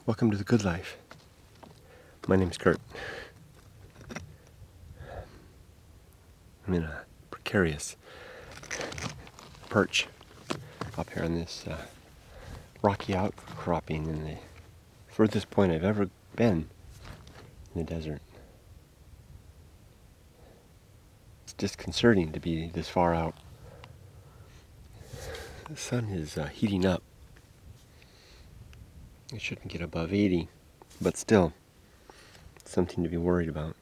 Welcome to the good life. My name's Kurt. I'm in a precarious perch up here on this rocky outcropping in the furthest point I've ever been in the desert. It's disconcerting to be this far out. The sun is heating up. It shouldn't get above 80, but still, something to be worried about.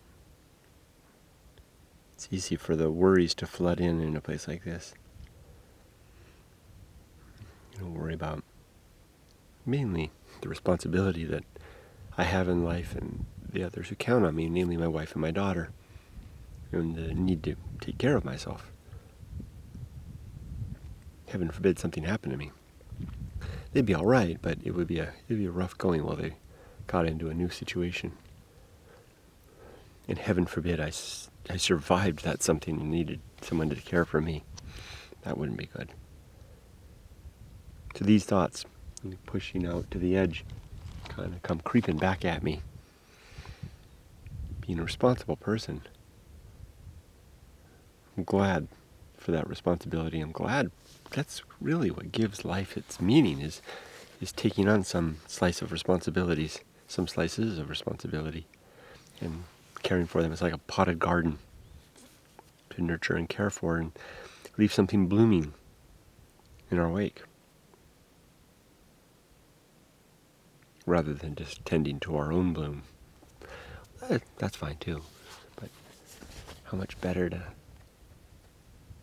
It's easy for the worries to flood in a place like this. You don't worry about mainly the responsibility that I have in life and the others who count on me, namely my wife and my daughter, and the need to take care of myself. Heaven forbid something happened to me. They'd be all right, but it'd be a rough going while they got into a new situation. And heaven forbid I survived that something and needed someone to care for me. That wouldn't be good. So these thoughts, pushing out to the edge, kind of come creeping back at me. Being a responsible person, I'm glad for that responsibility. I'm glad that's really what gives life its meaning, is taking on some slice of responsibilities, some slices of responsibility, and caring for them. It's like a potted garden to nurture and care for and leave something blooming in our wake, rather than just tending to our own bloom. That's fine too, but how much better to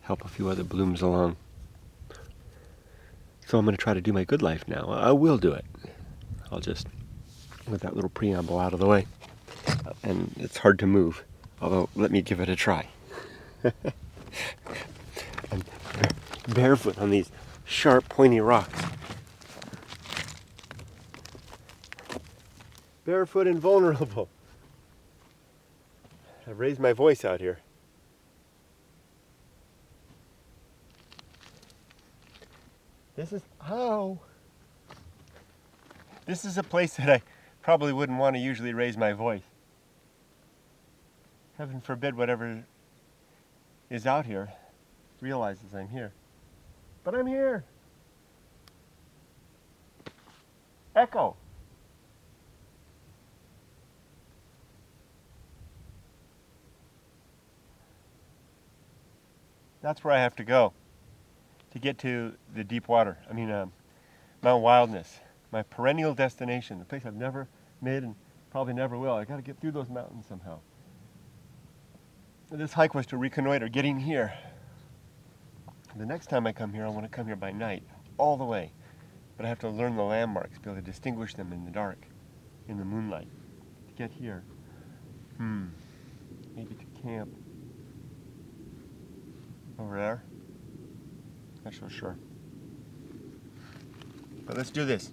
help a few other blooms along. So I'm going to try to do my good life now. I will do it. I'll just, with that little preamble out of the way. And it's hard to move, although let me give it a try. I'm barefoot on these sharp, pointy rocks. Barefoot and vulnerable. I've raised my voice out here. This is a place that I probably wouldn't want to usually raise my voice. Heaven forbid whatever is out here realizes I'm here. But I'm here. Echo. That's where I have to go to get to the deep water. Mount Wildness, my perennial destination, the place I've never made and probably never will. I got to get through those mountains somehow. This hike was to reconnoiter getting here. The next time I come here, I want to come here by night, all the way. But I have to learn the landmarks, be able to distinguish them in the dark, in the moonlight. To get here, maybe to camp over there. Not so sure. But let's do this.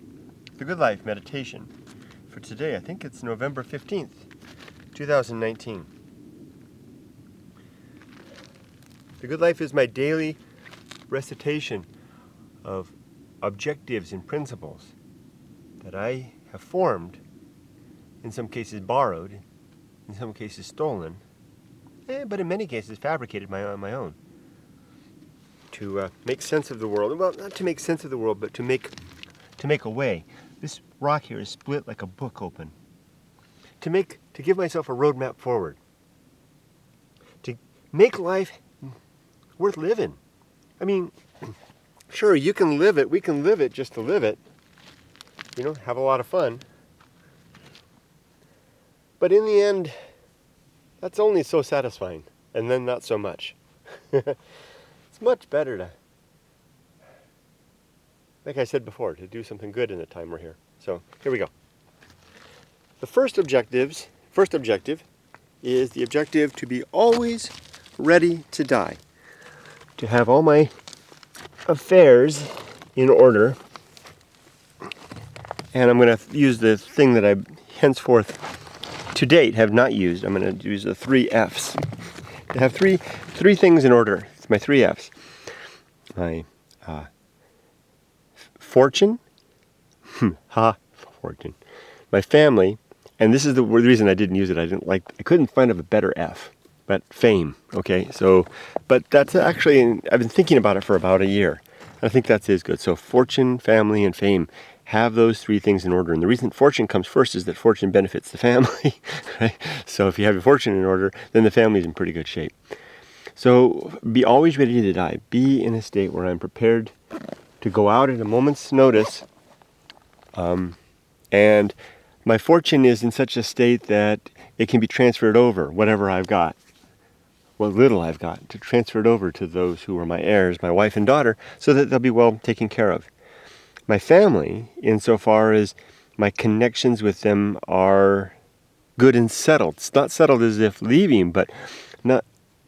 The Good Life meditation for today. I think it's November 15th, 2019. The Good Life is my daily recitation of objectives and principles that I have formed, in some cases borrowed, in some cases stolen, but in many cases fabricated on my own. To make sense of the world. Well, not to make sense of the world, but to make a way. This rock here is split like a book open. To give myself a roadmap forward. To make life worth living. Sure, you can live it. We can live it just to live it. Have a lot of fun. But in the end, that's only so satisfying, and then not so much. It's much better to, like I said before, to do something good in the time we're here. So here we go. The first objective is the objective to be always ready to die. To have all my affairs in order. And I'm going to use the thing that I henceforth to date have not used. I'm going to use the 3 F's. To have three things in order. It's my 3 F's. My fortune. Fortune. My family, and this is the reason I didn't use it. I couldn't find a better F, but fame. Okay, so, but that's actually, I've been thinking about it for about a year. I think that is good. So fortune, family, and fame. Have those three things in order. And the reason fortune comes first is that fortune benefits the family. Right? So if you have your fortune in order, then the family's in pretty good shape. So be always ready to die. Be in a state where I'm prepared to go out at a moment's notice. And my fortune is in such a state that it can be transferred over, whatever I've got, what little I've got, to transfer it over to those who are my heirs, my wife and daughter, so that they'll be well taken care of. My family, insofar as my connections with them are good and settled. It's not settled as if leaving, but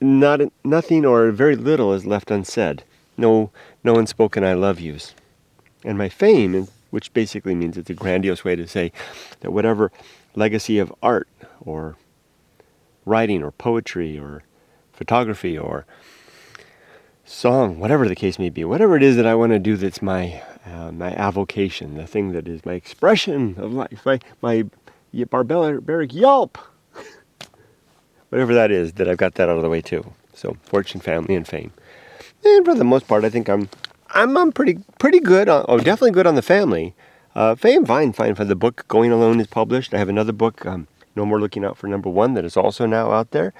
nothing or very little is left unsaid. No unspoken I love yous. And my fame, which basically means it's a grandiose way to say that whatever legacy of art or writing or poetry or photography or song, whatever the case may be, whatever it is that I want to do that's my avocation, the thing that is my expression of life, my barbaric yelp, whatever that is, that I've got that out of the way too. So fortune, family, and fame. And for the most part, I think I'm pretty good. Definitely good on the family. Fame, fine. For the book Going Alone is published. I have another book, No More Looking Out for Number One, that is also now out there.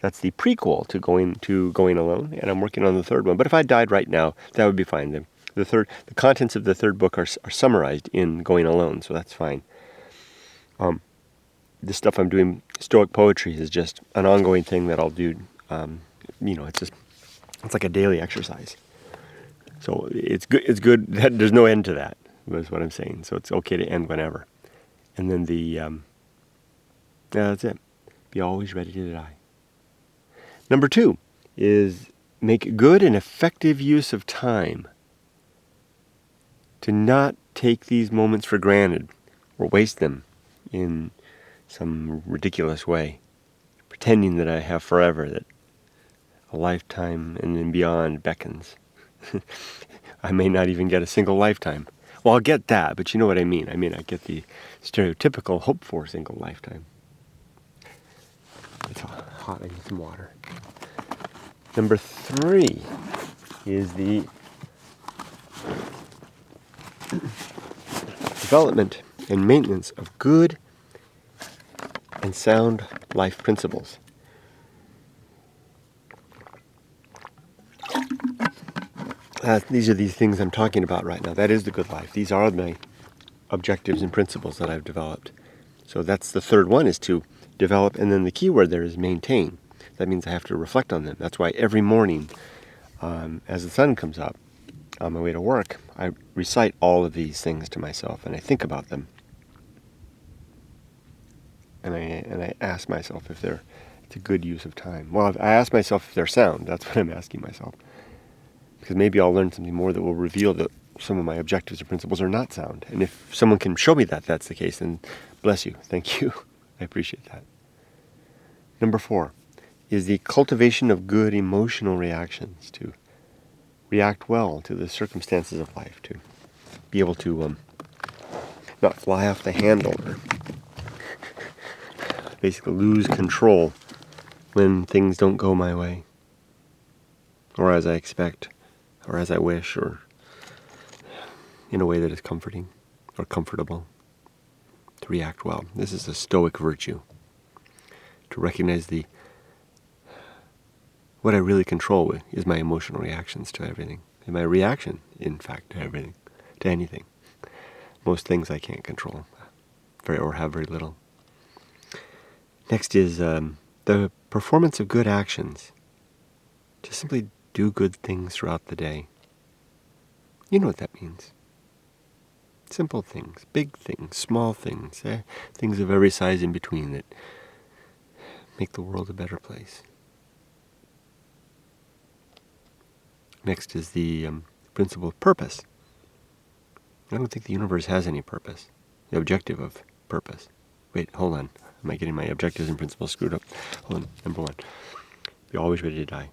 That's the prequel to Going Alone, and I'm working on the third one. But if I died right now, that would be fine. The contents of the third book are summarized in Going Alone, so that's fine. The stuff I'm doing, Stoic poetry, is just an ongoing thing that I'll do. It's like a daily exercise. So it's good. It's good that there's no end to that. Is what I'm saying. So it's okay to end whenever. And then that's it. Be always ready to die. Number 2 is make good and effective use of time. To not take these moments for granted or waste them in some ridiculous way, pretending that I have forever, that a lifetime and then beyond beckons. I may not even get a single lifetime. Well, I'll get that, but you know what I mean. I get the stereotypical hope for single lifetime. It's hot. I need some water. Number 3 is the development and maintenance of good and sound life principles. These are these things I'm talking about right now. That is the good life. These are my objectives and principles that I've developed. So that's the third one, is to develop, and then the key word there is maintain. That means I have to reflect on them. That's why every morning, as the sun comes up, on my way to work, I recite all of these things to myself, and I think about them. And I ask myself if it's a good use of time. Well, I ask myself if they're sound. That's what I'm asking myself. Because maybe I'll learn something more that will reveal that some of my objectives or principles are not sound. And if someone can show me that that's the case, then bless you. Thank you. I appreciate that. Number 4 is the cultivation of good emotional reactions, to react well to the circumstances of life, to be able to not fly off the handle or basically lose control when things don't go my way, or as I expect, or as I wish, or in a way that is comforting or comfortable. To react well. This is a Stoic virtue. To recognize what I really control is my emotional reactions to everything. And my reaction, in fact, to everything, to anything. Most things I can't control, or have very little. Next is the performance of good actions. To simply do good things throughout the day. You know what that means. Simple things, big things, small things, things of every size in between that make the world a better place. Next is the principle of purpose. I don't think the universe has any purpose. The objective of purpose. Wait, hold on. Am I getting my objectives and principles screwed up? Hold on. Number 1. Be always ready to die.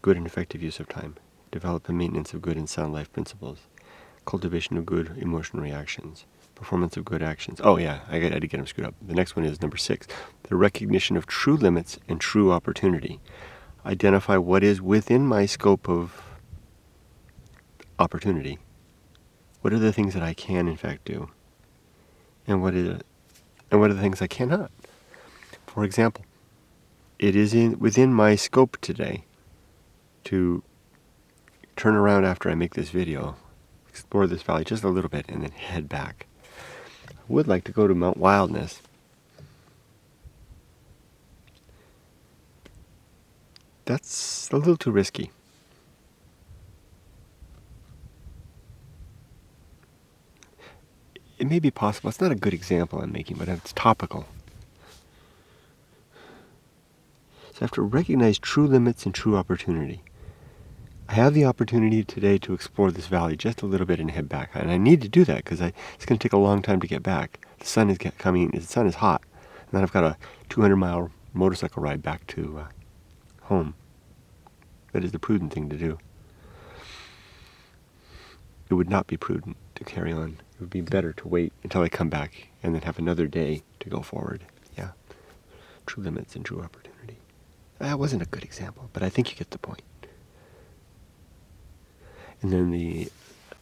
Good and effective use of time. Develop the maintenance of good and sound life principles. Cultivation of good emotional reactions. performance of good actions. Oh yeah, I had to get them screwed up. The next one is number 6, the recognition of true limits and true opportunity. Identify what is within my scope of opportunity. What are the things that I can in fact do? And what are the things I cannot? For example, it is within my scope today to turn around after I make this video, explore this valley just a little bit, and then head back. I would like to go to Mount Wildness. That's a little too risky. It may be possible. It's not a good example I'm making, but it's topical. So I have to recognize true limits and true opportunity. I have the opportunity today to explore this valley just a little bit and head back. And I need to do that because it's going to take a long time to get back. The sun is coming. The sun is hot. And then I've got a 200-mile motorcycle ride back to home. That is the prudent thing to do. It would not be prudent to carry on. It would be better to wait until I come back and then have another day to go forward. Yeah. True limits and true opportunity. That wasn't a good example, but I think you get the point. And then the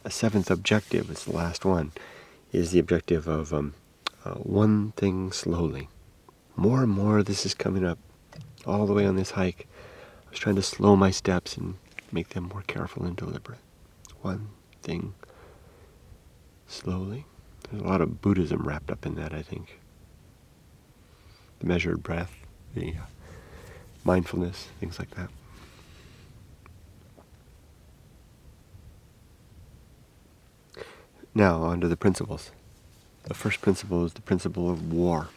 7th objective, it's the last one, is the objective of one thing slowly. More and more this is coming up all the way on this hike. I was trying to slow my steps and make them more careful and deliberate. One thing slowly. There's a lot of Buddhism wrapped up in that, I think. The measured breath, the mindfulness, things like that. Now, on to the principles. The first principle is the principle of war.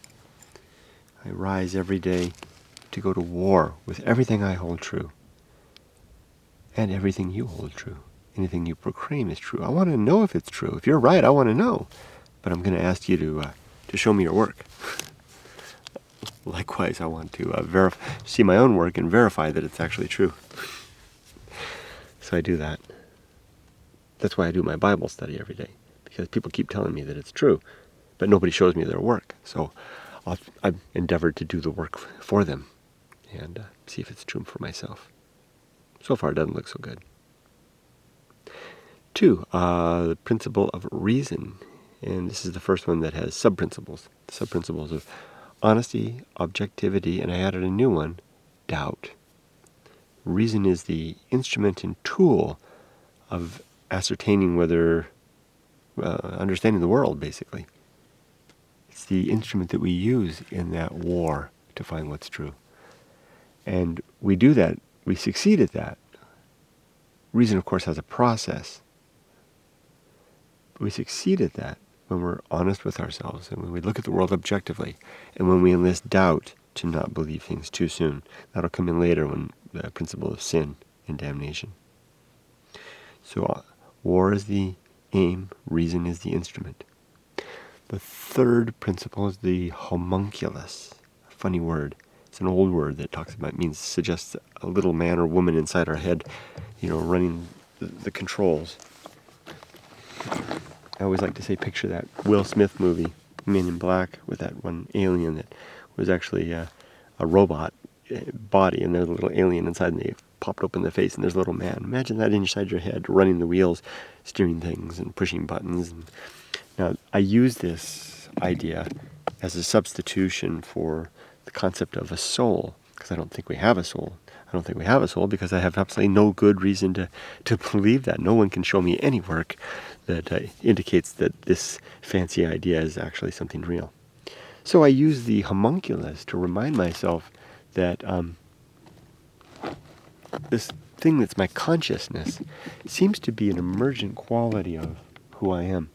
I rise every day to go to war with everything I hold true. And everything you hold true. Anything you proclaim is true. I want to know if it's true. If you're right, I want to know. But I'm going to ask you to show me your work. Likewise, I want to see my own work and verify that it's actually true. So I do that. That's why I do my Bible study every day. Because people keep telling me that it's true, but nobody shows me their work. So I've endeavored to do the work for them and see if it's true for myself. So far, it doesn't look so good. 2, the principle of reason. And this is the first one that has sub-principles. The sub-principles of honesty, objectivity, and I added a new one, doubt. Reason is the instrument and tool of ascertaining whether understanding the world, basically. It's the instrument that we use in that war to find what's true. And we do that, we succeed at that. Reason, of course, has a process. But we succeed at that when we're honest with ourselves and when we look at the world objectively and when we enlist doubt to not believe things too soon. That'll come in later when the principle of sin and damnation. So war is the aim, reason is the instrument. The third principle is the homunculus. A funny word. It's an old word that suggests a little man or woman inside our head, running the controls. I always like to say, picture that Will Smith movie, Men in Black, with that one alien that was actually a robot body, and there's a little alien inside, and they popped open the face, and there's a little man. Imagine that inside your head, running the wheels, steering things, and pushing buttons. Now, I use this idea as a substitution for the concept of a soul, because I don't think we have a soul. I don't think we have a soul because I have absolutely no good reason to believe that. No one can show me any work that indicates that this fancy idea is actually something real. So I use the homunculus to remind myself that this thing that's my consciousness seems to be an emergent quality of who I am.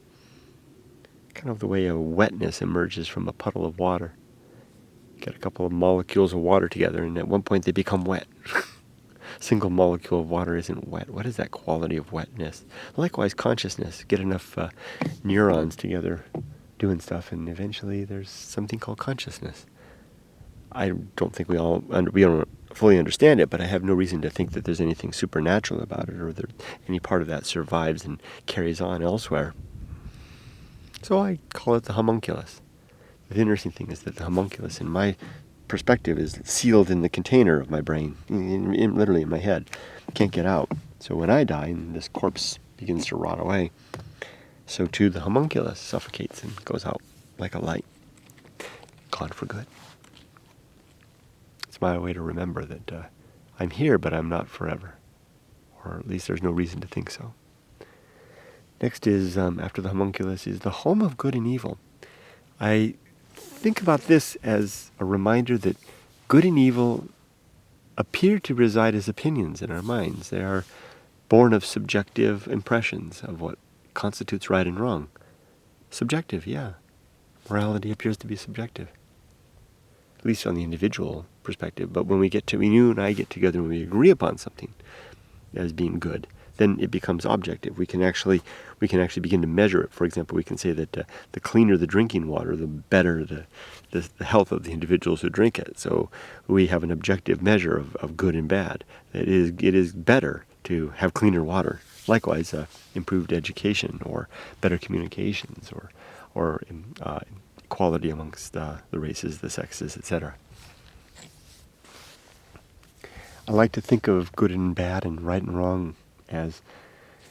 Kind of the way a wetness emerges from a puddle of water. You get a couple of molecules of water together, and at one point they become wet. Single molecule of water isn't wet. What is that quality of wetness? Likewise, consciousness. Get enough neurons together doing stuff, and eventually there's something called consciousness. I don't think we don't fully understand it, but I have no reason to think that there's anything supernatural about it, or that any part of that survives and carries on elsewhere. So I call it the homunculus. The interesting thing is that the homunculus, in my perspective, is sealed in the container of my brain, literally in my head. Can't get out. So when I die and this corpse begins to rot away, so too the homunculus suffocates and goes out like a light, gone for good. It's my way to remember that I'm here, but I'm not forever. Or at least there's no reason to think so. Next is, after the homunculus, is the home of good and evil. I think about this as a reminder that good and evil appear to reside as opinions in our minds. They are born of subjective impressions of what constitutes right and wrong. Subjective, yeah. Morality appears to be subjective, at least on the individual perspective. But when you and I get together and we agree upon something as being good, then it becomes objective. We can actually begin to measure it. For example, we can say that the cleaner the drinking water, the better the health of the individuals who drink it. So we have an objective measure of good and bad. It is better to have cleaner water. Likewise, improved education or better communications or equality amongst the races, the sexes, etc. I like to think of good and bad and right and wrong as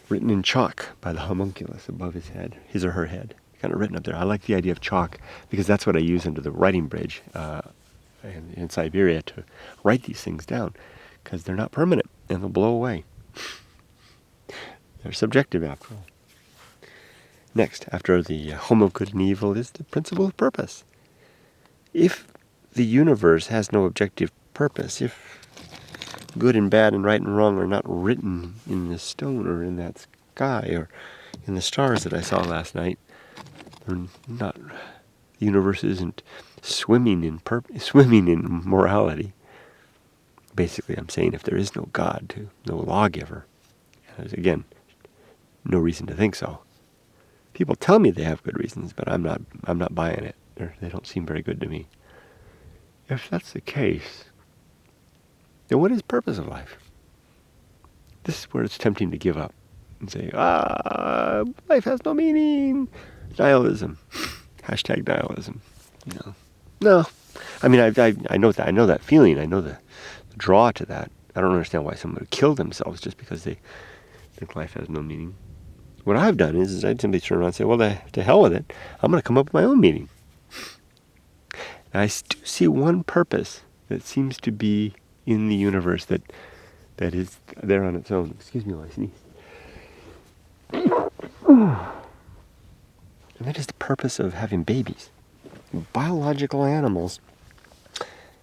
written in chalk by the homunculus above his or her head, kind of written up there. I like the idea of chalk because that's what I use under the writing bridge in Siberia to write these things down, because they're not permanent and they'll blow away. They're subjective after all. Next, after the home of good and evil, is the principle of purpose. If the universe has no objective purpose, if good and bad and right and wrong are not written in the stone or in that sky or in the stars that I saw last night, the universe isn't swimming in morality. Basically, I'm saying if there is no God, no lawgiver, there's, again, no reason to think so. People tell me they have good reasons, but I'm not buying it. They don't seem very good to me. If that's the case, then what is the purpose of life? This is where it's tempting to give up and say, life has no meaning. Nihilism. Hashtag nihilism. No. I mean, I know that. I know that feeling. I know the draw to that. I don't understand why someone would kill themselves just because they think life has no meaning. What I've done is I'd simply turn around and say, well, to hell with it. I'm going to come up with my own meaning. And I do see one purpose that seems to be in the universe that is there on its own. Excuse me while I sneeze. And that is the purpose of having babies. Biological animals,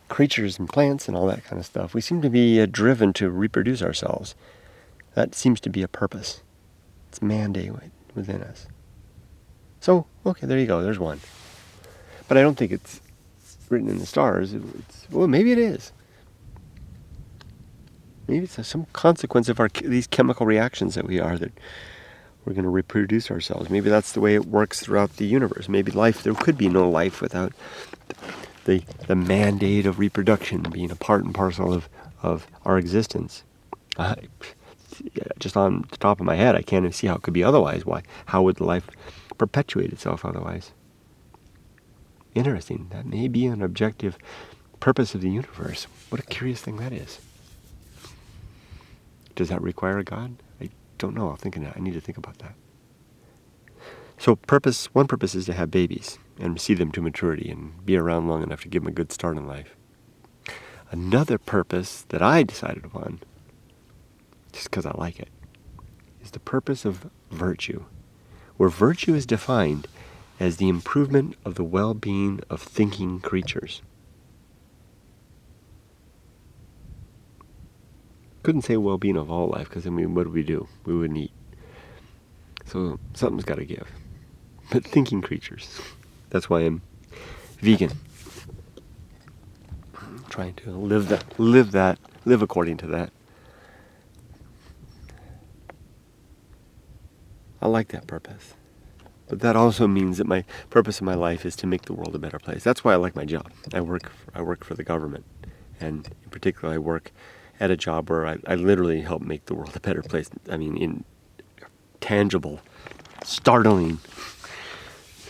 creatures and plants and all that kind of stuff, we seem to be driven to reproduce ourselves. That seems to be a purpose. It's mandate within us. So, okay, there you go. There's one. But I don't think it's written in the stars. Well, maybe it is. Maybe it's some consequence of these chemical reactions that that we're going to reproduce ourselves. Maybe that's the way it works throughout the universe. Maybe there could be no life without the mandate of reproduction being a part and parcel of our existence. Just on the top of my head, I can't even see how it could be otherwise. Why? How would life perpetuate itself otherwise? Interesting. That may be an objective purpose of the universe. What a curious thing that is. Does that require a God? I don't know. I need to think about that. So one purpose is to have babies and see them to maturity and be around long enough to give them a good start in life. Another purpose that I decided upon, just because I like it, is the purpose of virtue, where virtue is defined as the improvement of the well-being of thinking creatures. Couldn't say well-being of all life, because what would we do? We wouldn't eat. So something's got to give. But thinking creatures. That's why I'm vegan. I'm trying to live according to that. I like that purpose. But that also means that my purpose in my life is to make the world a better place. That's why I like my job. I work for the government. And in particular, I work at a job where I literally help make the world a better place. I mean, in tangible, startling,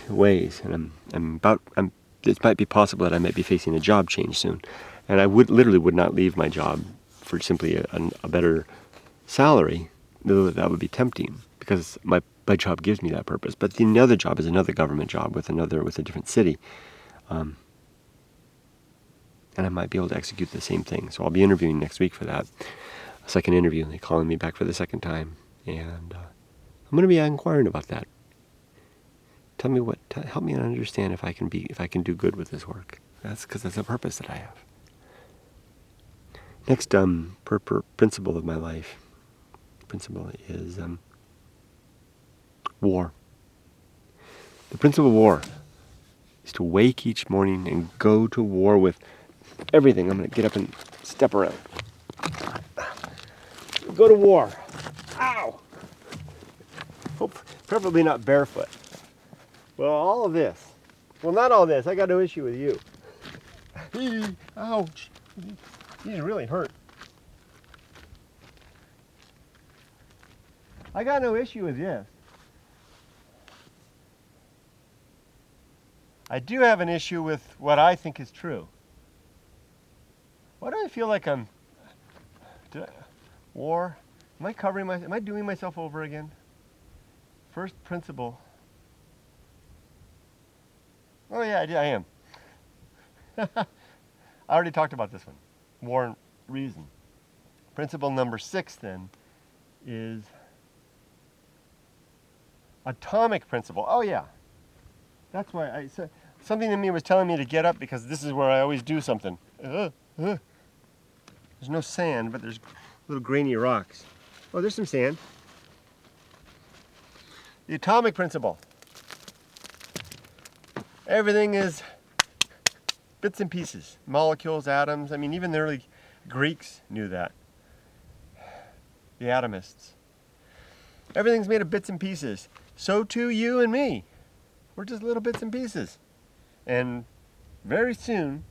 ways, and it might be possible that I might be facing a job change soon, and I literally would not leave my job for simply a better salary, though that would be tempting because my job gives me that purpose. But the other job is another government job with a different city, and I might be able to execute the same thing. So I'll be interviewing next week for that, a second interview. They're calling me back for the second time, and I'm going to be inquiring about that. Tell me help me understand if I can do good with this work. That's because that's a purpose that I have. Next, principle of my life. Principle is war. The principle of war is to wake each morning and go to war with everything. I'm going to get up and step around. Go to war. Ow! Preferably not barefoot. Well, all of this. Well, not all this. I got no issue with you. Ouch. He's really hurt. I got no issue with this. I do have an issue with what I think is true. Why do I feel like war? Am I doing myself over again? First principle. Oh yeah, I am. I already talked about this one. War and reason. Principle number 6 then is atomic principle. Oh yeah. That's why I said something in me was telling me to get up because this is where I always do something. There's no sand, but there's little grainy rocks. Oh, there's some sand. The atomic principle. Everything is bits and pieces, molecules, atoms. I mean, even the early Greeks knew that. The atomists. Everything's made of bits and pieces. So too you and me. We're just little bits and pieces. And very soon,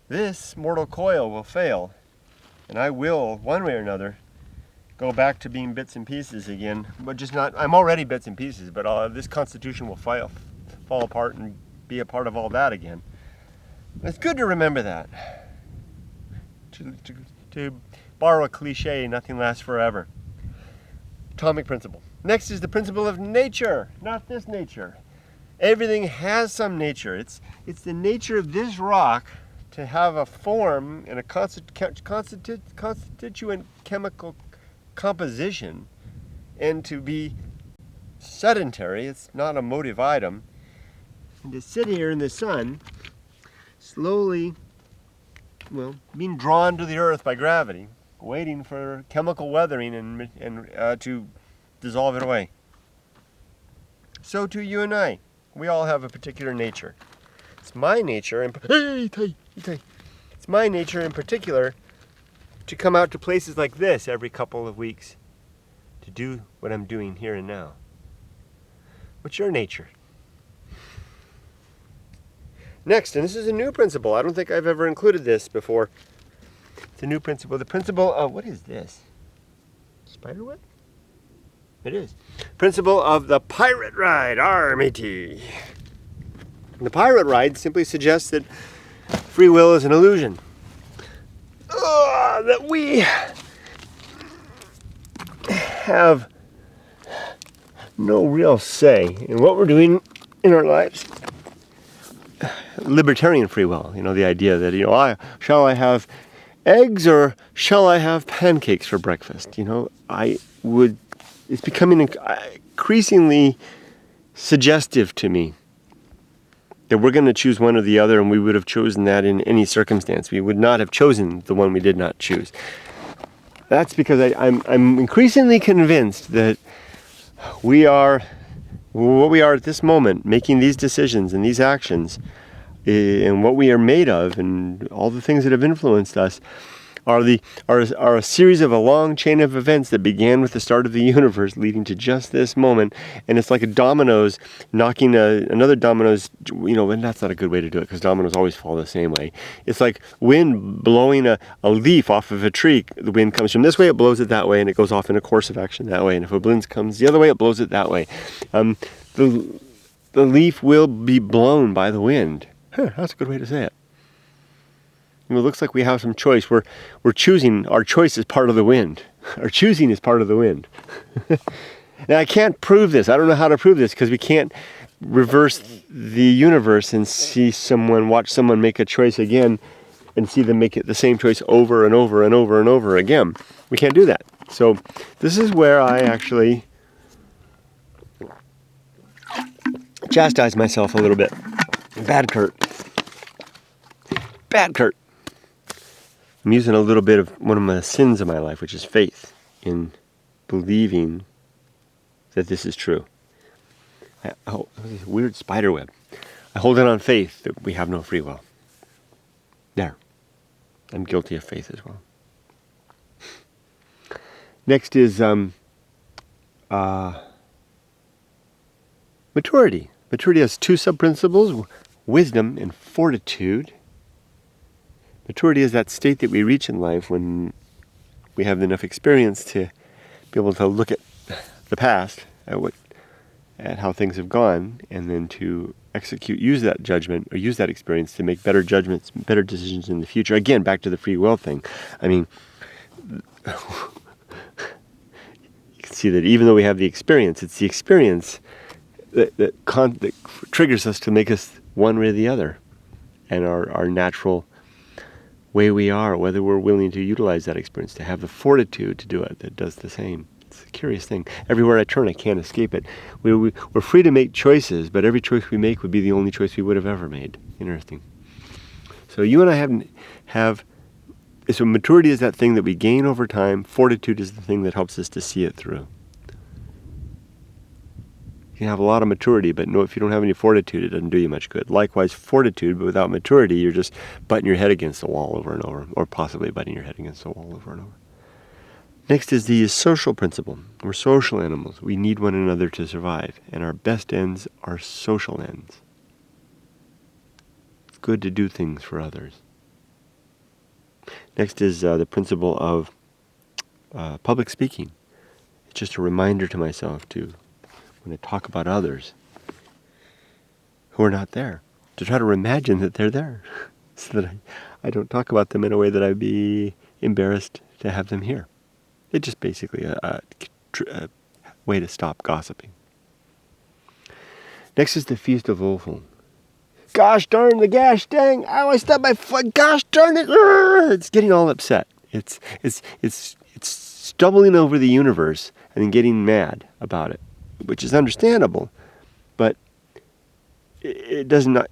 this mortal coil will fail. And I will, one way or another, go back to being bits and pieces again. But just not, I'm already bits and pieces, but this constitution will fall apart and be a part of all that again. It's good to remember that. To borrow a cliche, nothing lasts forever. Atomic principle. Next is the principle of nature, not this nature. Everything has some nature. It's the nature of this rock to have a form and a constituent chemical composition and to be sedentary. It's not a motive item. And to sit here in the sun, slowly, being drawn to the earth by gravity, waiting for chemical weathering and to dissolve it away. So too you and I. We all have a particular nature. It's my nature, it's my nature in particular to come out to places like this every couple of weeks to do what I'm doing here and now. What's your nature? Next, and this is a new principle. I don't think I've ever included this before. It's a new principle. The principle of, what is this? Spiderweb? It is. Principle of the pirate ride, matey. The pirate ride simply suggests that free will is an illusion. That we have no real say in what we're doing in our lives. Libertarian free will, the idea that, shall I have eggs or shall I have pancakes for breakfast? It's becoming increasingly suggestive to me that we're going to choose one or the other, and we would have chosen that in any circumstance. We would not have chosen the one we did not choose. That's because I'm increasingly convinced that we are what we are at this moment, making these decisions and these actions, and what we are made of, and all the things that have influenced us, are a series of a long chain of events that began with the start of the universe, leading to just this moment. And it's like a dominoes knocking another dominoes. And that's not a good way to do it because dominoes always fall the same way. It's like wind blowing a leaf off of a tree. The wind comes from this way, it blows it that way, and it goes off in a course of action that way. And if a wind comes the other way, it blows it that way. the leaf will be blown by the wind. That's a good way to say it. It looks like we have some choice. We're choosing. Our choice is part of the wind. Our choosing is part of the wind. Now, I can't prove this. I don't know how to prove this because we can't reverse the universe and watch someone make a choice again and see them make it the same choice over and over and over and over again. We can't do that. So this is where I actually chastise myself a little bit. Bad Kurt. I'm using a little bit of one of the sins of my life, which is faith in believing that this is true. This weird spider web. I hold it on faith that we have no free will. There. I'm guilty of faith as well. Next is maturity. Maturity has two sub-principles, wisdom and fortitude. Maturity is that state that we reach in life when we have enough experience to be able to look at the past, at how things have gone, and then to use that judgment or use that experience to make better judgments, better decisions in the future. Again, back to the free will thing. I mean, you can see that even though we have the experience, it's the experience that triggers us to make us one way or the other, and our natural way we are, whether we're willing to utilize that experience, to have the fortitude to do it, that does the same. It's a curious thing. Everywhere I turn, I can't escape it. We're free to make choices, but every choice we make would be the only choice we would have ever made. Interesting. So you and I have so maturity is that thing that we gain over time. Fortitude is the thing that helps us to see it through. You can have a lot of maturity, but if you don't have any fortitude, it doesn't do you much good. Likewise, fortitude, but without maturity, you're just butting your head against the wall over and over, or possibly butting your head against the wall over and over. Next is the social principle. We're social animals. We need one another to survive, and our best ends are social ends. It's good to do things for others. Next is the principle of public speaking. It's just a reminder to myself when I talk about others who are not there, to try to imagine that they're there, so that I don't talk about them in a way that I'd be embarrassed to have them hear. It's just basically a way to stop gossiping. Next is the Feast of Wolfen. Gosh darn the gosh dang! I stubbed my foot. Gosh darn it! It's getting all upset. It's stumbling over the universe and then getting mad about it, which is understandable, but it does not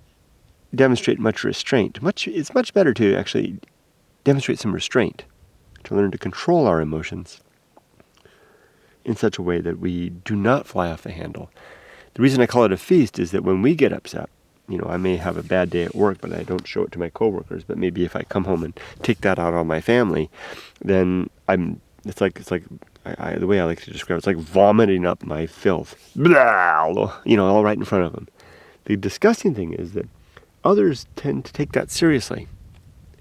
demonstrate much restraint. It's much better to actually demonstrate some restraint, to learn to control our emotions in such a way that we do not fly off the handle. The reason I call it a feast is that when we get upset, I may have a bad day at work, but I don't show it to my coworkers. But maybe if I come home and take that out on my family, then it's like the way I like to describe it, it's like vomiting up my filth, blah, all right in front of them. The disgusting thing is that others tend to take that seriously,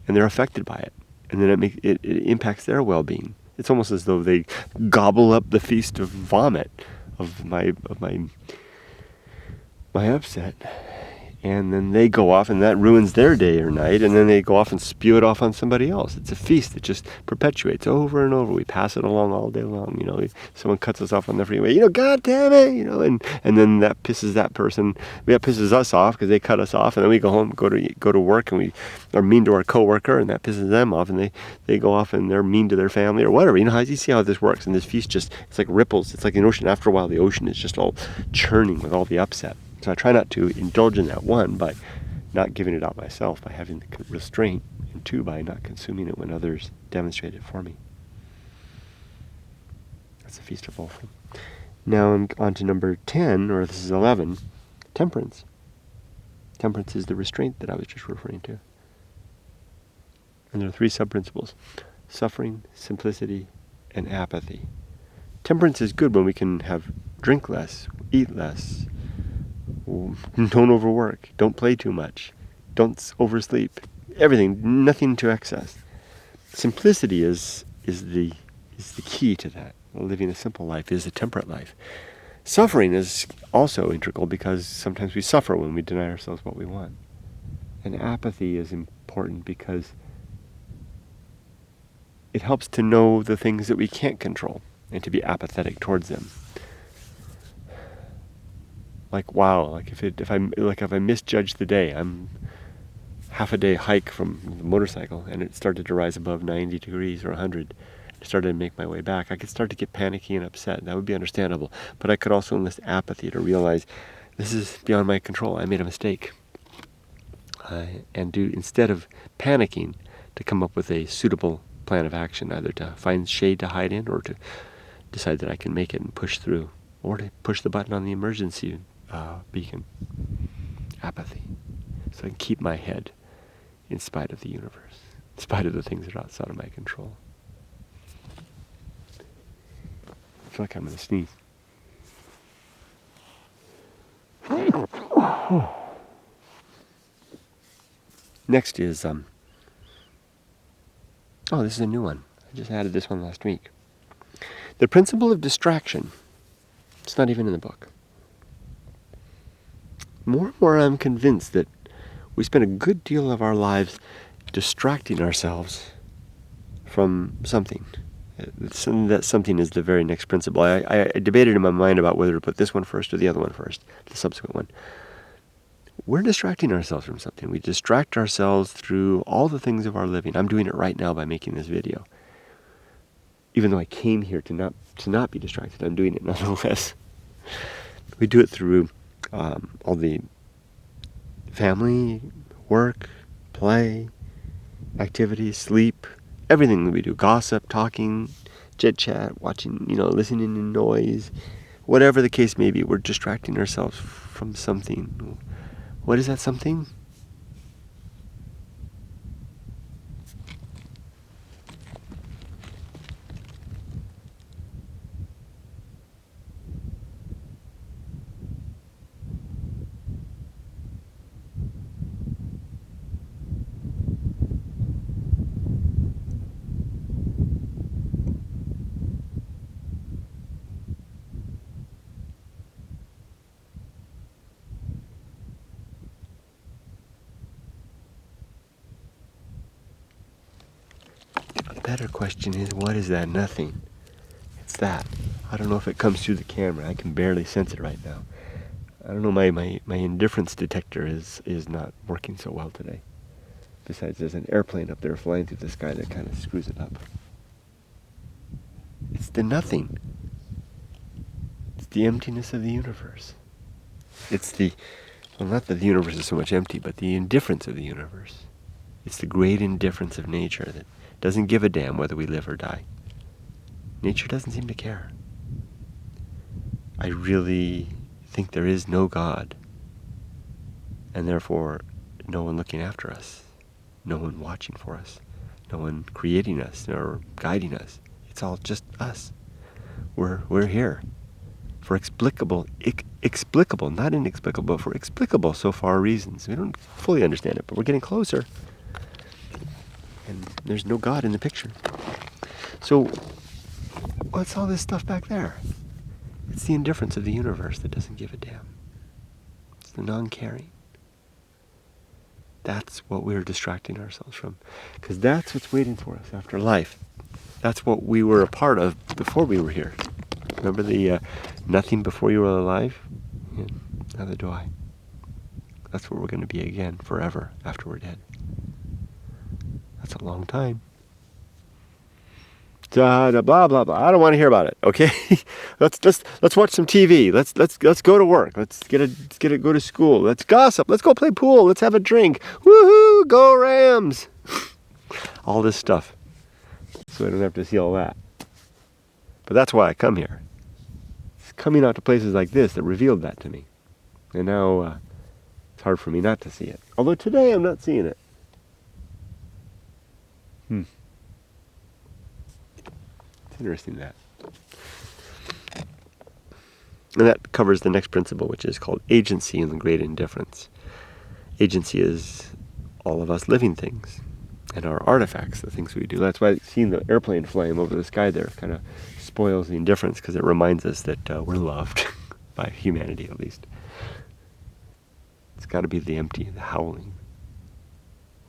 and they're affected by it, and then it impacts their well-being. It's almost as though they gobble up the feast of vomit of my upset, and then they go off, and that ruins their day or night, and then they go off and spew it off on somebody else. It's a feast that just perpetuates over and over. We pass it along all day long. Someone cuts us off on the freeway. God damn it! And then that pisses that person. That pisses us off because they cut us off, and then we go home, go to work, and we are mean to our coworker, and that pisses them off, and they go off and they're mean to their family or whatever. You see how this works. And this feast it's like ripples. It's like an ocean. After a while, the ocean is just all churning with all the upset. So I try not to indulge in that, one, by not giving it out myself, by having the restraint, and two, by not consuming it when others demonstrate it for me. That's the Feast of Wolfen. Now I'm on to number 10, or this is 11, temperance. Temperance is the restraint that I was just referring to. And there are 3 sub-principles: suffering, simplicity, and apathy. Temperance is good when we can drink less, eat less, don't overwork, don't play too much, don't oversleep, everything, nothing to excess. Simplicity is the key to that. Living a simple life is a temperate life. Suffering is also integral because sometimes we suffer when we deny ourselves what we want. And apathy is important because it helps to know the things that we can't control and to be apathetic towards them. Like, wow, like if I misjudge the day, I'm half a day hike from the motorcycle and it started to rise above 90 degrees or 100. I started to make my way back. I could start to get panicky and upset. That would be understandable. But I could also enlist apathy to realize this is beyond my control. I made a mistake. And instead of panicking, to come up with a suitable plan of action, either to find shade to hide in or to decide that I can make it and push through, or to push the button on the emergency beacon. Apathy. So I can keep my head in spite of the universe, in spite of the things that are outside of my control. I feel like I'm going to sneeze. Next is, this is a new one. I just added this one last week. The principle of distraction. It's not even in the book. More and more I'm convinced that we spend a good deal of our lives distracting ourselves from something. That something is the very next principle. I debated in my mind about whether to put this one first or the other one first, the subsequent one. We're distracting ourselves from something. We distract ourselves through all the things of our living. I'm doing it right now by making this video. Even though I came here to not be distracted, I'm doing it nonetheless. We do it through all the family, work, play, activities, sleep, everything that we do. Gossip, talking, chit-chat, watching, listening to noise. Whatever the case may be, we're distracting ourselves from something. What is that something? Better question is, what is that nothing? It's that. I don't know if it comes through the camera. I can barely sense it right now. I don't know, my indifference detector is not working so well today. Besides, there's an airplane up there flying through the sky that kind of screws it up. It's the nothing. It's the emptiness of the universe. It's not that the universe is so much empty, but the indifference of the universe. It's the great indifference of nature that doesn't give a damn whether we live or die. Nature doesn't seem to care. I really think there is no God, and therefore no one looking after us, no one watching for us, no one creating us or guiding us. It's all just us. We're here for explicable, not inexplicable, but for explicable so far reasons. We don't fully understand it, but we're getting closer. And there's no God in the picture. So, what's all this stuff back there? It's the indifference of the universe that doesn't give a damn. It's the non-caring. That's what we're distracting ourselves from. Because that's what's waiting for us after life. That's what we were a part of before we were here. Remember the nothing before you were alive? Yeah, neither do I. That's what we're going to be again forever after we're dead. That's a long time. Blah blah blah. I don't want to hear about it. Okay, let's watch some TV. Let's go to work. Let's get it. Go to school. Let's gossip. Let's go play pool. Let's have a drink. Woohoo! Go Rams! All this stuff, so I don't have to see all that. But that's why I come here. It's coming out to places like this that revealed that to me, and now it's hard for me not to see it. Although today I'm not seeing it. It's interesting that. And that covers the next principle, which is called agency and the great indifference. Agency is all of us living things and our artifacts, the things we do. That's why seeing the airplane flying over the sky there kind of spoils the indifference, because it reminds us that we're loved. by humanity at least. It's got to be the empty, the howling,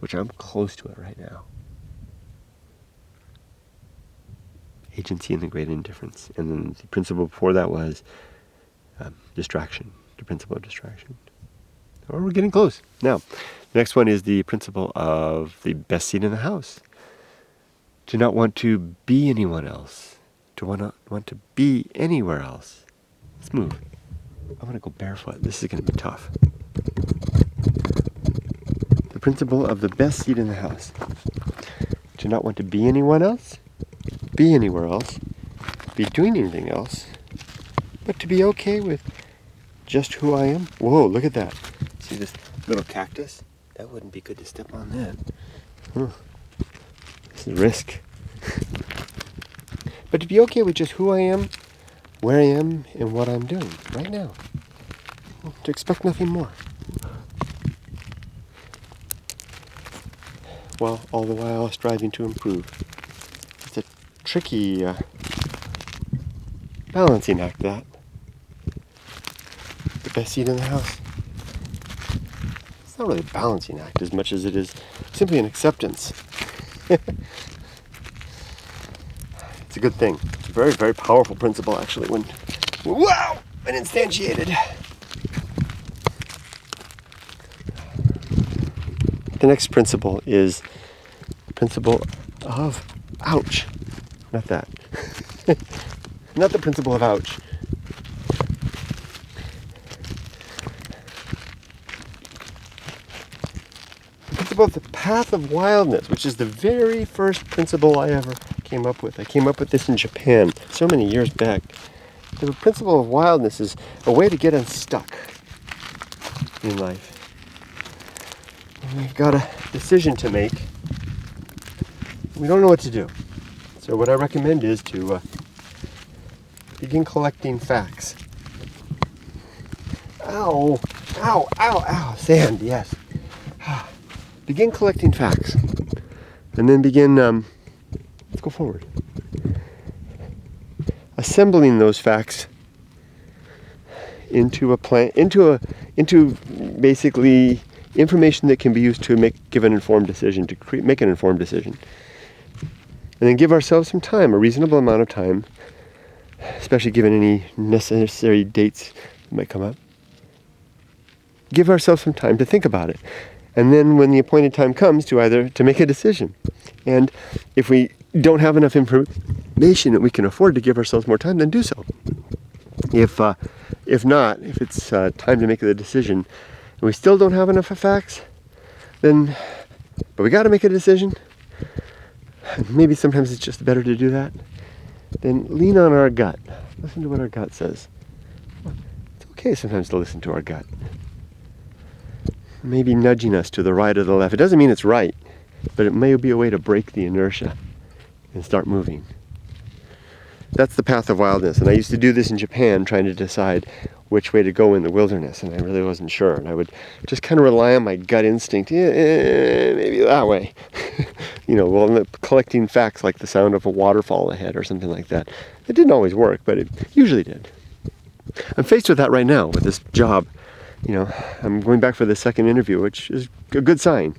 which I'm close to it right now. Agency and the great indifference. And then the principle before that was distraction, the principle of distraction. Or we're getting close. Now, the next one is the principle of the best seat in the house. To not want to be anyone else. To want to be anywhere else. Let's move. I want to go barefoot. This is going to be tough. The principle of the best seat in the house. To not want to be anyone else, be anywhere else, be doing anything else, but to be okay with just who I am. Whoa, look at that. See this little cactus? That wouldn't be good to step on that. This is a risk. But to be okay with just who I am, where I am, and what I'm doing right now. To expect nothing more. Well, all the while striving to improve. It's a tricky balancing act, that. The best seat in the house. It's not really a balancing act as much as it is simply an acceptance. It's a good thing. It's a very, very powerful principle, actually, when instantiated. The next principle is the principle of ouch. Not that. Not the principle of ouch. The principle of the path of wildness, which is the very first principle I ever came up with. I came up with this in Japan so many years back. The principle of wildness is a way to get unstuck in life. We've got a decision to make. We don't know what to do. So what I recommend is to begin collecting facts. Ow, ow, ow, ow, sand, yes. Begin collecting facts. And then begin, let's go forward. Assembling those facts into a plan, into basically information that can be used to give an informed decision, to make an informed decision. And then give ourselves some time, a reasonable amount of time, especially given any necessary dates that might come up. Give ourselves some time to think about it. And then when the appointed time comes to make a decision. And if we don't have enough information that we can afford to give ourselves more time, then do so. If not, if it's time to make the decision, and we still don't have enough facts, but we got to make a decision, maybe sometimes it's just better to do that, then lean on our gut. Listen to what our gut says. It's okay sometimes to listen to our gut. Maybe nudging us to the right or the left. It doesn't mean it's right, but it may be a way to break the inertia and start moving. That's the path of wildness. And I used to do this in Japan, trying to decide which way to go in the wilderness, and I really wasn't sure. And I would just kind of rely on my gut instinct. Maybe that way. Collecting facts like the sound of a waterfall ahead or something like that. It didn't always work, but it usually did. I'm faced with that right now with this job. I'm going back for the second interview, which is a good sign.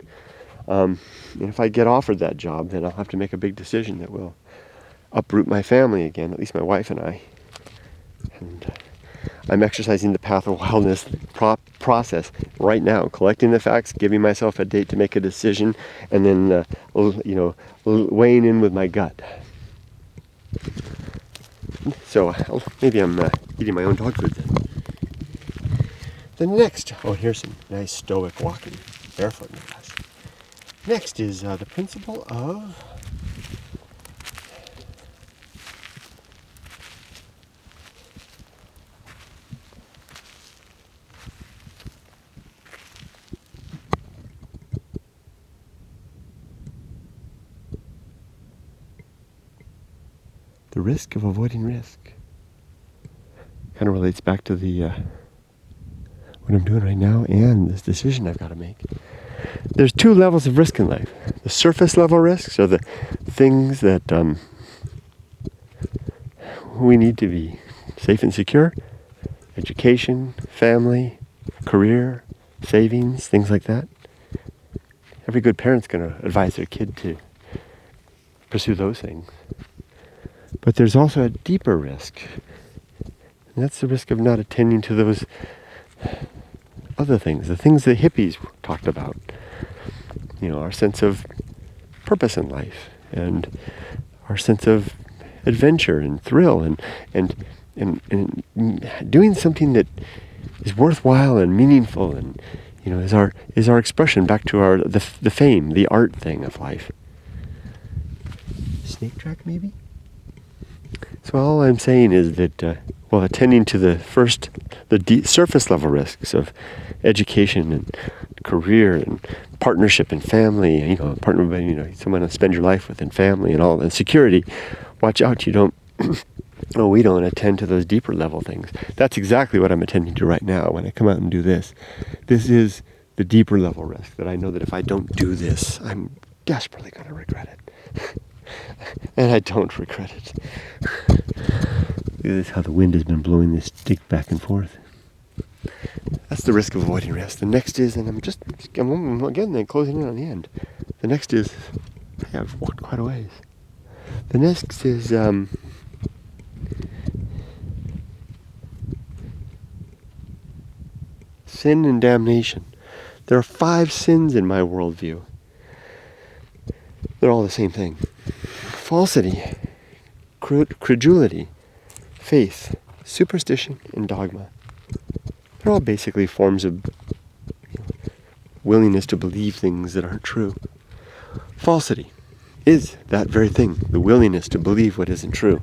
And if I get offered that job, then I'll have to make a big decision that will uproot my family again, at least my wife and I. And I'm exercising the path of wildness process right now, collecting the facts, giving myself a date to make a decision, and then, weighing in with my gut. So maybe I'm eating my own dog food then. The next, here's some nice stoic walking, barefoot in the grass. Next is the principle of the risk of avoiding risk. Kind of relates back to the what I'm doing right now and this decision I've got to make. There's two levels of risk in life. The surface level risks are the things that we need to be safe and secure. education, family, career, savings, things like that. Every good parent's going to advise their kid to pursue those things. But there's also a deeper risk. And that's the risk of not attending to those other things, the things the hippies talked about. Our sense of purpose in life and our sense of adventure and thrill and doing something that is worthwhile and meaningful and is our expression back to the fame, the art thing of life. Snake track maybe? So all I'm saying is that attending to the surface level risks of education and career and partnership and family, someone to spend your life with and family and all that, security, watch out we don't attend to those deeper level things. That's exactly what I'm attending to right now when I come out and do this. This is the deeper level risk that I know that if I don't do this, I'm desperately going to regret it. And I don't regret it. This is how the wind has been blowing this stick back and forth. That's the risk of avoiding rest. The next is, and I'm again closing in on the end. The next is, I've walked quite a ways. The next is sin and damnation. There are 5 sins in my worldview. They're all the same thing. Falsity, credulity, faith, superstition, and dogma. They're all basically forms of willingness to believe things that aren't true. Falsity is that very thing, the willingness to believe what isn't true.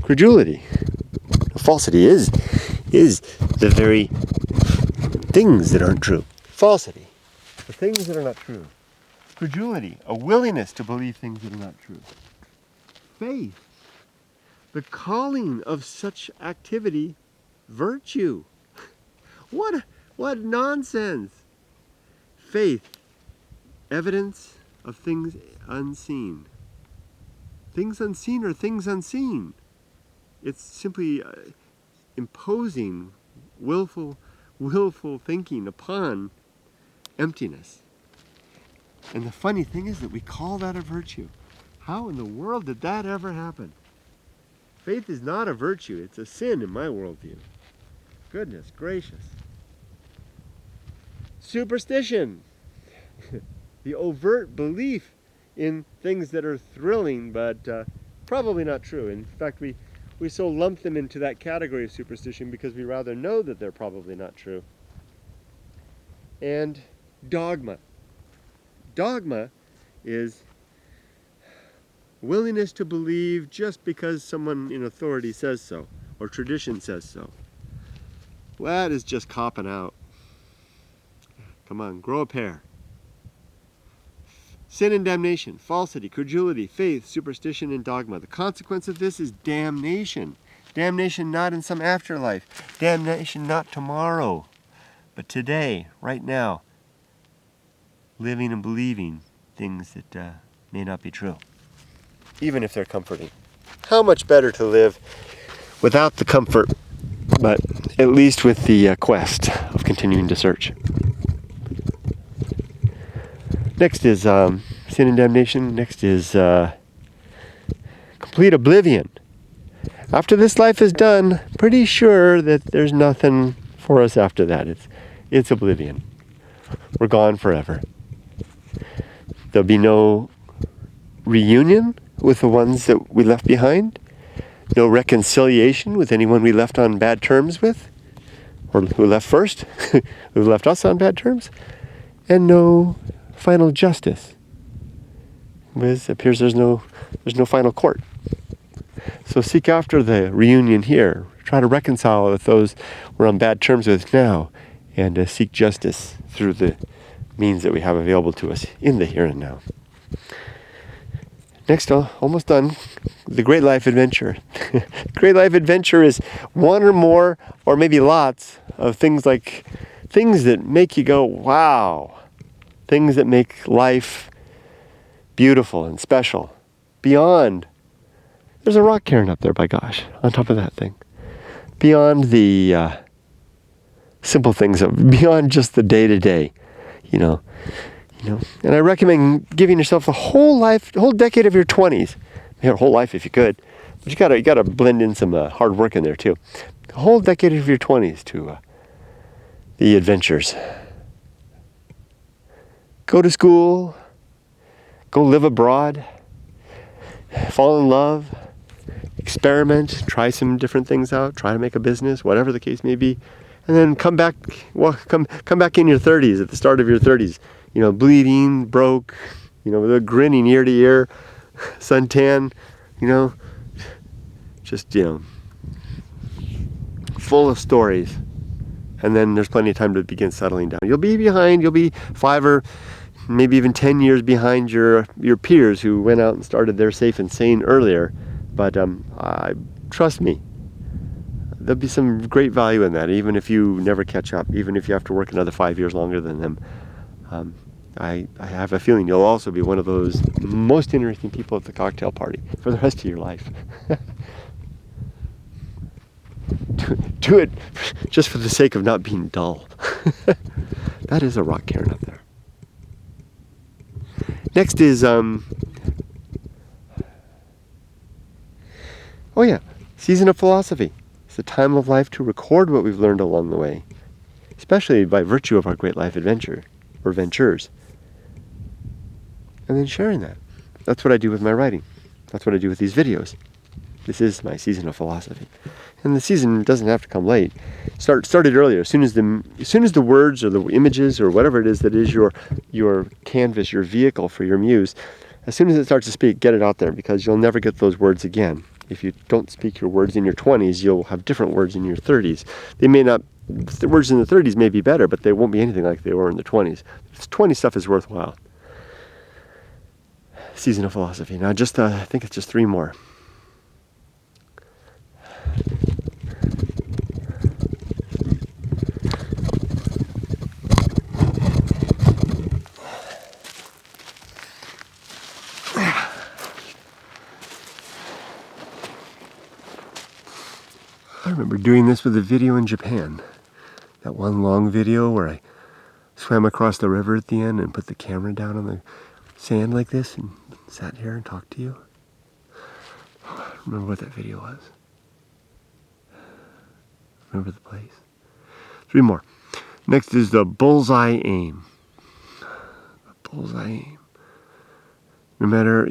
Credulity, falsity is the very things that aren't true. Falsity, the things that are not true. Credulity, a willingness to believe things that are not true. Faith, the calling of such activity, virtue. What nonsense. Faith, evidence of things unseen. Things unseen are things unseen. It's simply imposing willful thinking upon emptiness. And the funny thing is that we call that a virtue. How in the world did that ever happen? Faith is not a virtue, it's a sin in my worldview. Goodness gracious. Superstition. The overt belief in things that are thrilling but probably not true. In fact, we so lump them into that category of superstition because we rather know that they're probably not true. And dogma. Dogma is willingness to believe just because someone in authority says so, or tradition says so. Well, that is just copping out. Come on, grow a pair. Sin and damnation, falsity, credulity, faith, superstition, and dogma. The consequence of this is damnation. Damnation not in some afterlife. Damnation not tomorrow, but today, right now. Living and believing things that may not be true, even if they're comforting. How much better to live without the comfort, but at least with the quest of continuing to search. Next is sin and damnation. Next is complete oblivion. After this life is done, pretty sure that there's nothing for us after that. It's oblivion. We're gone forever. There'll be no reunion with the ones that we left behind. No reconciliation with anyone we left on bad terms with, or who left first, who left us on bad terms, and no final justice. It appears there's no final court. So seek after the reunion here. Try to reconcile with those we're on bad terms with now, and seek justice through the means that we have available to us in the here and now. Next, almost done, the Great Life Adventure. Great Life Adventure is one or more, or maybe lots, of things that make you go, wow. Things that make life beautiful and special. Beyond. There's a rock cairn up there, by gosh, on top of that thing. beyond the simple things, beyond just the day-to-day, you know. And I recommend giving yourself the whole decade of your 20s, your whole life if you could, but you gotta blend in some hard work in there too. The whole decade of your 20s to the adventures. Go to school, go live abroad, fall in love, experiment, try some different things out, try to make a business, whatever the case may be, and then come back in your 30s, at the start of your 30s, bleeding, broke, with a grinning ear to ear, suntan, just, full of stories. And then there's plenty of time to begin settling down. You'll be 5 or maybe even 10 years behind your peers who went out and started their safe and sane earlier. But trust me, there'll be some great value in that, even if you never catch up, even if you have to work another 5 years longer than them. I have a feeling you'll also be one of those most interesting people at the cocktail party for the rest of your life. Do it just for the sake of not being dull. That is a rock cairn up there. Next is, season of philosophy. It's the time of life to record what we've learned along the way, especially by virtue of our great life adventure, or ventures. And then sharing that. That's what I do with my writing. That's what I do with these videos. This is my season of philosophy. And the season doesn't have to come late. Started earlier. As soon as the words or the images or whatever it is that is your canvas, your vehicle for your muse, as soon as it starts to speak, get it out there, because you'll never get those words again. If you don't speak your words in your 20s, you'll have different words in your 30s. The words in the 30s may be better, but they won't be anything like they were in the 20s. This 20 stuff is worthwhile. Season of philosophy. Now, I think it's just 3 more. I remember doing this with a video in Japan. That one long video where I swam across the river at the end and put the camera down on the sand like this and sat here and talked to you. I don't remember what that video was. Remember the place. 3 more. Next is the bullseye aim. The bullseye aim. No matter,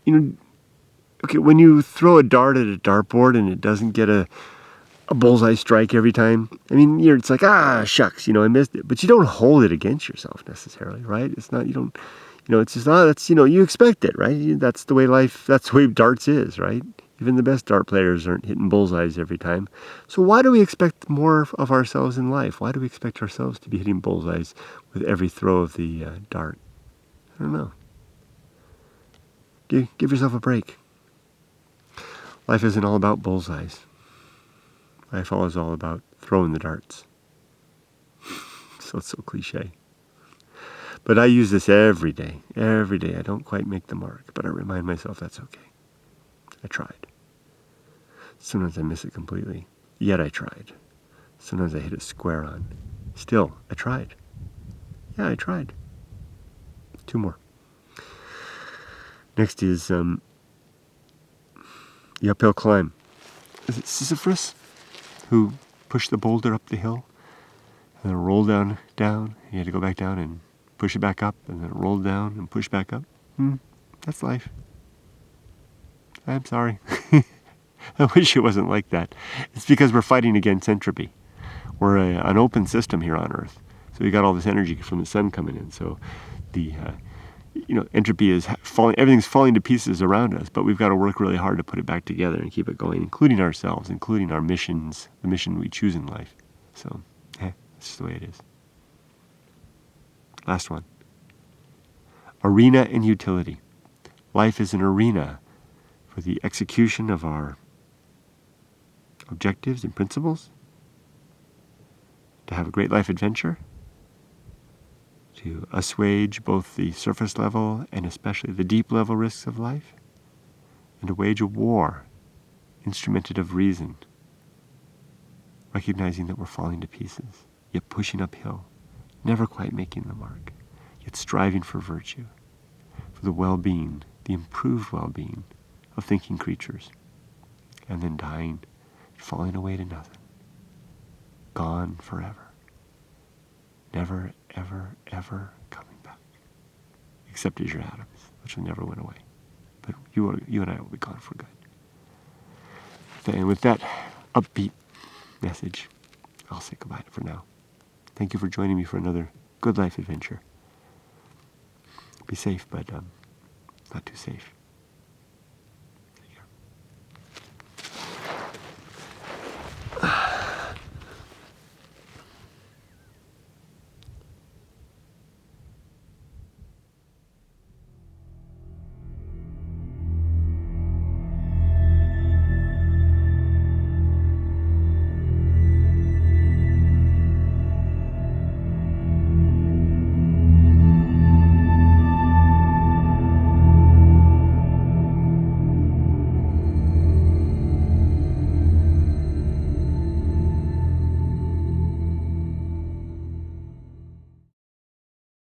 okay, when you throw a dart at a dartboard and it doesn't get a bullseye strike every time, it's like, shucks, I missed it. But you don't hold it against yourself necessarily, right? It's not, you don't, it's just, that's, you expect it, right? That's the way darts is, right? Even the best dart players aren't hitting bullseyes every time. So why do we expect more of ourselves in life? Why do we expect ourselves to be hitting bullseyes with every throw of the dart? I don't know. Give yourself a break. Life isn't all about bullseyes. Life is all about throwing the darts. So it's so cliche. But I use this every day. Every day I don't quite make the mark, but I remind myself that's okay. I tried. Sometimes I miss it completely. Yet I tried. Sometimes I hit it square on. Still, I tried. Yeah, I tried. 2 more. Next is the uphill climb. Is it Sisyphus who pushed the boulder up the hill and then rolled down? He had to go back down and push it back up, and then it rolled down and push back up. That's life. I'm sorry. I wish it wasn't like that. It's because we're fighting against entropy. We're an open system here on Earth. So we got all this energy from the sun coming in. So the entropy is falling. Everything's falling to pieces around us, but we've got to work really hard to put it back together and keep it going, including ourselves, including our missions, the mission we choose in life. So, that's just the way it is. Last one. Arena and utility. Life is an arena for the execution of our objectives and principles, to have a great life adventure, to assuage both the surface level and especially the deep level risks of life, and to wage a war instrumented of reason recognizing that we're falling to pieces, yet pushing uphill, never quite making the mark, yet striving for virtue, for the well-being, the improved well-being of thinking creatures, and then dying, falling away to nothing, gone forever, never, ever, ever coming back, except as your atoms, which will never went away. But you and I will be gone for good. And with that upbeat message, I'll say goodbye for now. Thank you for joining me for another good life adventure. Be safe, but not too safe.